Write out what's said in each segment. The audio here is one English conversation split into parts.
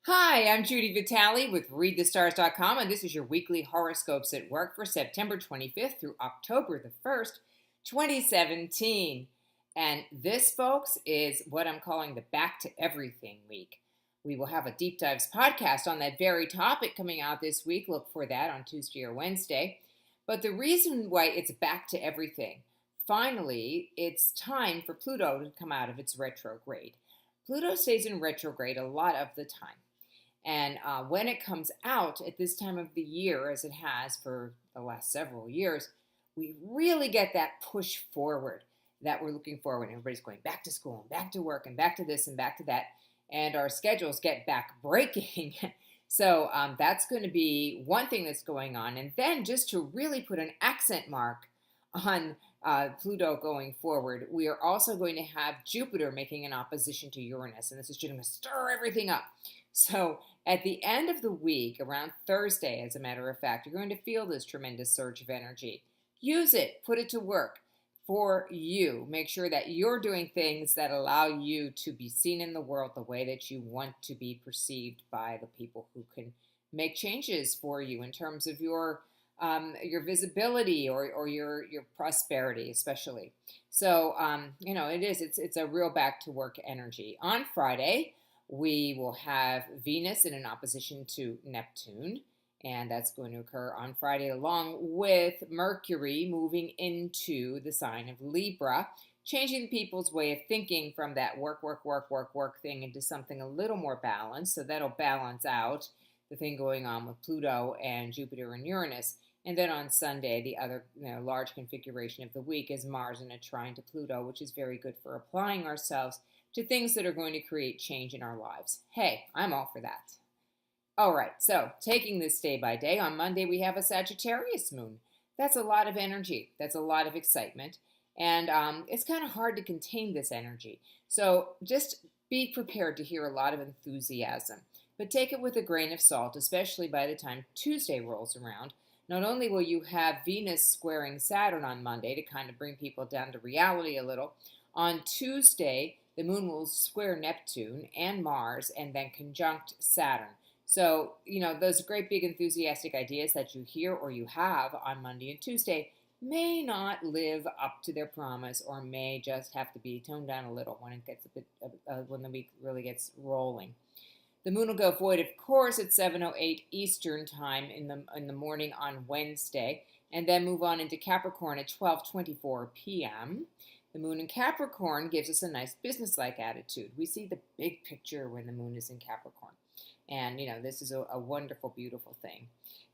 Hi, I'm Judy Vitale with ReadTheStars.com, and this is your weekly horoscopes at work for September 25th through October the 1st, 2017. And this, folks, is what I'm calling the Back to Everything week. We will have a Deep Dives podcast on that very topic coming out this week. Look for that on Tuesday or Wednesday. But the reason why it's back to everything, finally, it's time for Pluto to come out of its retrograde. Pluto stays in retrograde a lot of the time. And when it comes out at this time of the year, as it has for the last several years, we really get that push forward that we're looking forward. Everybody's going back to school and back to work and back to this and back to that. And our schedules get back breaking. So that's going to be one thing that's going on. And then just to really put an accent mark on Pluto going forward, we are also going to have Jupiter making an opposition to Uranus. And this is going to stir everything up. So at the end of the week, around Thursday, as a matter of fact, you're going to feel this tremendous surge of energy. Use it. Put it to work for you. Make sure that you're doing things that allow you to be seen in the world the way that you want to be perceived by the people who can make changes for you in terms of your visibility or your prosperity, especially. So, it's a real back to work energy. On Friday, we will have Venus in an opposition to Neptune, and that's going to occur on Friday, along with Mercury moving into the sign of Libra, changing people's way of thinking from that work thing into something a little more balanced. So that'll balance out the thing going on with Pluto and Jupiter and Uranus. And then on Sunday, the other large configuration of the week is Mars in a trine to Pluto, which is very good for applying ourselves to things that are going to create change in our lives. Hey, I'm all for that. All right, so taking this day by day, on Monday we have a Sagittarius moon. That's a lot of energy. That's a lot of excitement. And it's kind of hard to contain this energy. So just be prepared to hear a lot of enthusiasm. But take it with a grain of salt, especially by the time Tuesday rolls around. Not only will you have Venus squaring Saturn on Monday to kind of bring people down to reality a little, on Tuesday, the moon will square Neptune and Mars and then conjunct Saturn. So, those great big enthusiastic ideas that you hear or you have on Monday and Tuesday may not live up to their promise or may just have to be toned down a little when it gets when the week really gets rolling. The moon will go void, of course, at 7:08 Eastern time in the morning on Wednesday, and then move on into Capricorn at 12:24 p.m. The moon in Capricorn gives us a nice business-like attitude. We see the big picture when the moon is in Capricorn. And, this is a wonderful, beautiful thing.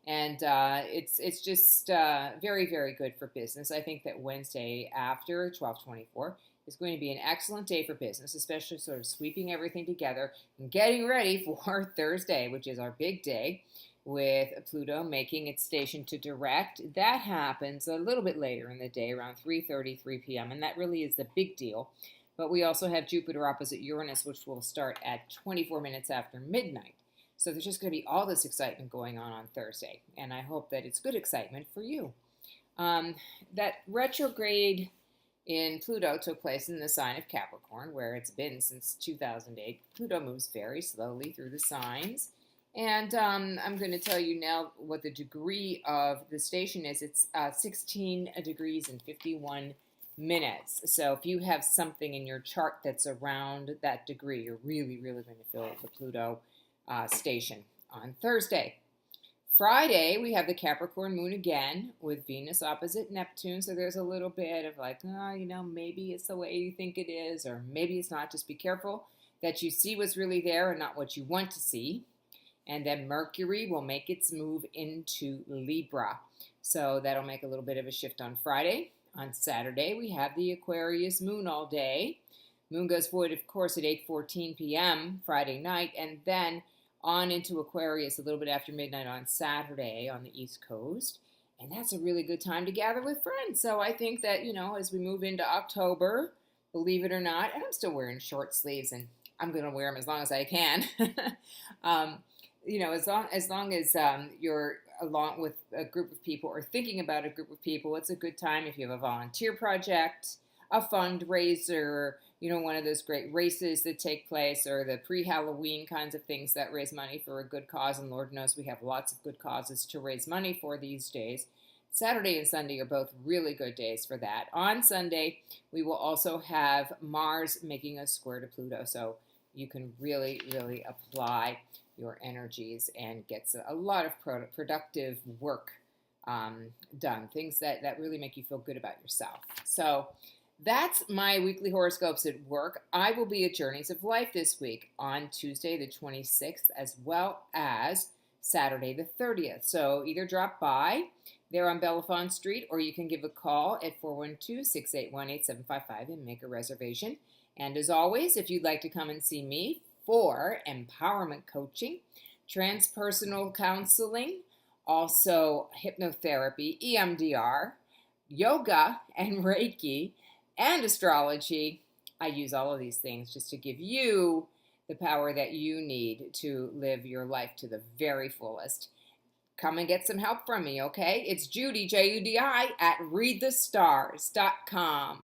And it's just very, very good for business. I think that Wednesday after 12:24 is going to be an excellent day for business, especially sort of sweeping everything together and getting ready for Thursday, which is our big day, with Pluto making its station to direct. That happens a little bit later in the day, around 3:33 p.m., and that really is the big deal. But we also have Jupiter opposite Uranus, which will start at 24 minutes after midnight. So there's just going to be all this excitement going on Thursday, and I hope that it's good excitement for you. That retrograde in Pluto took place in the sign of Capricorn, where it's been since 2008. Pluto moves very slowly through the signs. And I'm going to tell you now what the degree of the station is. It's 16 degrees and 51 minutes. So if you have something in your chart that's around that degree, you're really, really going to feel the Pluto station on Thursday. Friday, we have the Capricorn moon again with Venus opposite Neptune. So there's a little bit of like, maybe it's the way you think it is, or maybe it's not. Just be careful that you see what's really there and not what you want to see. And then Mercury will make its move into Libra. So that'll make a little bit of a shift on Friday. On Saturday, we have the Aquarius moon all day. Moon goes void, of course, at 8:14 p.m. Friday night, and then on into Aquarius a little bit after midnight on Saturday on the East Coast. And that's a really good time to gather with friends. So I think that, as we move into October, believe it or not, and I'm still wearing short sleeves, and I'm going to wear them as long as I can. As long as you're along with a group of people or thinking about a group of people, it's a good time if you have a volunteer project, a fundraiser, one of those great races that take place, or the pre-Halloween kinds of things that raise money for a good cause. And Lord knows we have lots of good causes to raise money for these days. Saturday and Sunday are both really good days for that. On Sunday, we will also have Mars making a square to Pluto. So you can really, really apply your energies and get a lot of productive work done. Things that really make you feel good about yourself. So that's my weekly horoscopes at work. I will be at Journeys of Life this week on Tuesday the 26th as well as Saturday the 30th. So either drop by there on Bellefonte Street, or you can give a call at 412-681-8755 and make a reservation. And as always, if you'd like to come and see me for empowerment coaching, transpersonal counseling, also hypnotherapy, EMDR, yoga, and Reiki, and astrology, I use all of these things just to give you the power that you need to live your life to the very fullest. Come and get some help from me, okay? It's Judy, Judi, at readthestars.com.